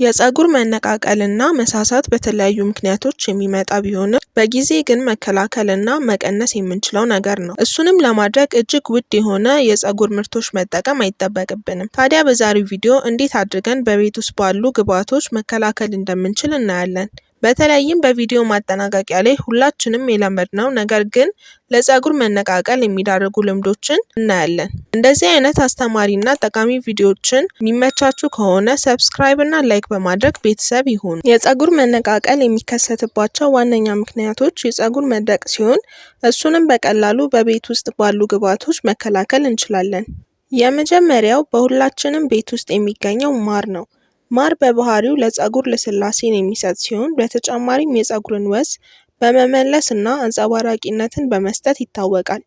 የፀጉር መነቃቀልና መሳሳት በተለያዩ ምክንያቶች የሚመጣ ቢሆንም በጊዜ ግን መከላከልና መቀነስ የምንችለው ነገር ነው። እሱንም ለማድረግ እጅግ ውድ የሆነ የፀጉር ምርቶች መጠቀም አይጠበቅብንም። ታዲያ በዛሬው ቪዲዮ እንዴት አድርገን በቤት ውስጥ ባሉ ግብዓቶች መከላከል እንደምንችል እናያለን። በተለይም በቪዲዮ ማጠናቀቂያ ላይ ሁላችንም የለመድነው ነገር ግን ለፀጉር መነቃቀል የሚዳርጉ ልምዶችን እናያለን። እንደዚህ አይነት አስተማሪና ጠቃሚ ቪዲዮዎችን የሚመቻቹ ከሆነ ሰብስክራይብ እና ላይክ በማድረግ ቤተሰብ ይሁኑ። የፀጉር መነቃቀል የሚከሰትባቸው ዋነኛ ምክንያቶች የፀጉር መድረቅ ሲሆን እሱንም በቀላሉ በቤት ውስጥ ባሉ ግብዓቶች መከላከል እንችላለን። የመጀመሪያው በሁላችንም ቤት ውስጥ የሚገኘው ማር ነው። ማር በባህሪው ለፀጉር ልስላሴን የሚሰጥ ሲሆን በተጨማሪም የፀጉርን ወዝ በመመለስ እና አንጸባራቂነትን በመስጠት ይታወቃል።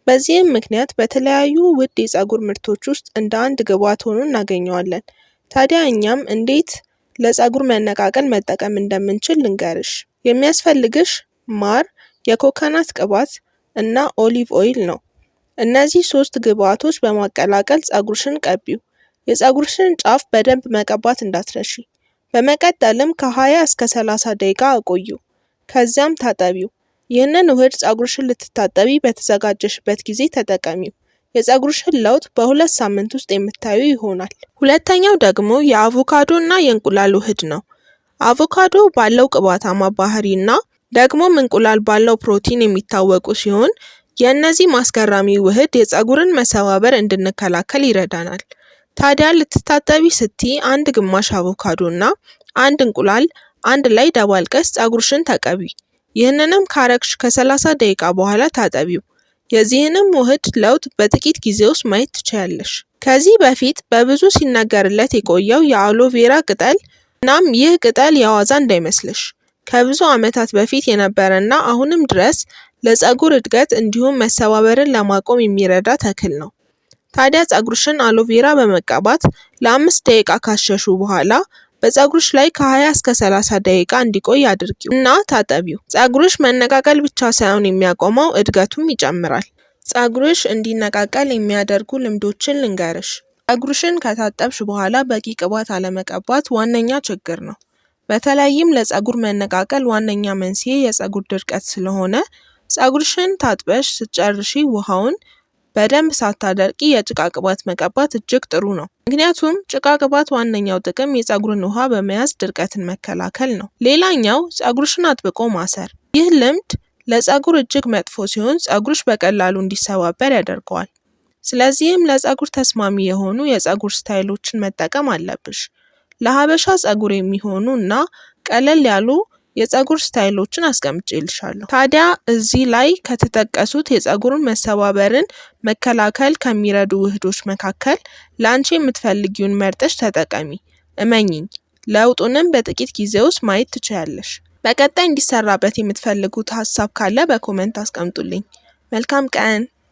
በዚህም ምክንያት በተለያዩ ውድ የፀጉር ምርቶች ውስጥ እንደ አንድ ግብዓት ሆኖ እናገኘዋለን። ታዲያ እኛም እንዴት ለፀጉር መነቃቀል መጠቀም እንደምንችል ልንገርሽ። የሚያስፈልግሽ ማር፣ የኮኮናት ቅባት እና ኦሊቭ ኦይል ነው። እነዚህ 3 ግብዓቶች በማቀላቀል ፀጉርሽን ቀቢው። የፀጉርሽን ጫፍ በደንብ መቀባት እንዳትረሺ። በመቀጠልም ከ20 እስከ 30 ደቂቃ አቆዩ። ከዚያም ታጠቢው። ይህንን ውህድ ፀጉርሽን ልትታጠቢ በተዘጋጀሽበት ጊዜ ተጠቀሚው። የፀጉርሽን ለውጥ በ2 ሳምንት ውስጥ የምታዩ ይሆናል። ሁለተኛው ደግሞ የአቮካዶ እና የእንቁላል ውህድ ነው። አቮካዶ ባለው ቅባታማ ባህሪና ደግሞም እንቁላል ባለው ፕሮቲን የሚታወቁ ሲሆን የእነዚህ ማስገራሚ ውህድ የፀጉርን መሰባበር እንድንከላከል ይረዳናል። ታዲያ ልትታጠቢ ስትይ 1 ግማሽ አቮካዶ እና 1 እንቁላል አንድ ላይ ደባልቀሽ ፀጉርሽን ተቀቢ። ይህንንም ካረግሽ ከ30 ደቂቃ በኋላ ታጠቢው። የዚህንም ውህድ ለውጥ በጥቂት ጊዜ ውስጥ ማየት ትችያለሽ። ከዚህ በፊት በብዙ ሲነገርለት የቆየው የአሎቬራ ቅጠል እናም ይህ ቅጠል የዋዛ እንዳይመስልሽ ከብዙ ዓመታት በፊት የነበረና አሁንም ድረስ ለፀጉር እድገት እንዲሁም መሰባበርን ለማቆም የሚረዳ ተክል ነው። ታዲያ ፀጉርሽን አሎቬራ በመቀባት ለ5 ደቂቃ ካሸሹ በኋላ በፀጉርሽ ላይ ከ20 እስከ 30 ደቂቃ እንዲቆይ አድርጊው እና ታጠቢው። ፀጉርሽ መነቃቀል ብቻ ሳይሆን የሚያቆመው እድገቱም ይጨምራል። ፀጉርሽ እንዲነቃቀል የሚያደርጉ ልምዶችን ልንገርሽ። ፀጉርሽን ከታጠብሽ በኋላ በቂ ቅባት አለመቀባት ዋነኛ ችግር ነው። በተለይም ለፀጉር መነቃቀል ዋነኛ መንስኤ የፀጉር ድርቀት ስለሆነ ፀጉርሽን ታጥበሽ ስትጨርሺ ውሃውን በደንብ ሳታደርቂ የጭቃ ቅባት መቀባት እጅግ ጥሩ ነው። ምክንያቱም ጭቃ ቅባት ዋነኛው ጥቅም የፀጉርን ውሃ በመያዝ ድርቀትን መከላከል ነው። ሌላኛው ፀጉርሽን አጥብቆ ማሰር። ይህ ልምድ ለፀጉር እጅግ መጥፎ ሲሆን ፀጉርሽ በቀላሉ እንዲሰባበር ያደርገዋል። ስለዚህም ለፀጉር ተስማሚ የሆኑ የፀጉር ስታይሎችን መጠቀም አለብሽ። ለሀበሻ ፀጉር የሚሆኑ እና ቀለል ያሉ የፀጉር ስታይሎችን አስቀምጬልሻለሁ። ታዲያ እዚህ ላይ ከተጠቀሱት የፀጉርን መሰባበርን መከላከል ከሚረዱ ውህዶች መካከል ለአንቺ የምትፈልጊውን መርጠሽ ተጠቀሚ። እመኚኝ፣ ለውጡንም በጥቂት ጊዜ ውስጥ ማየት ትችያለሽ። በቀጣይ እንዲሰራበት የምትፈልጉት ሀሳብ ካለ በኮሜንት አስቀምጡልኝ። መልካም ቀን።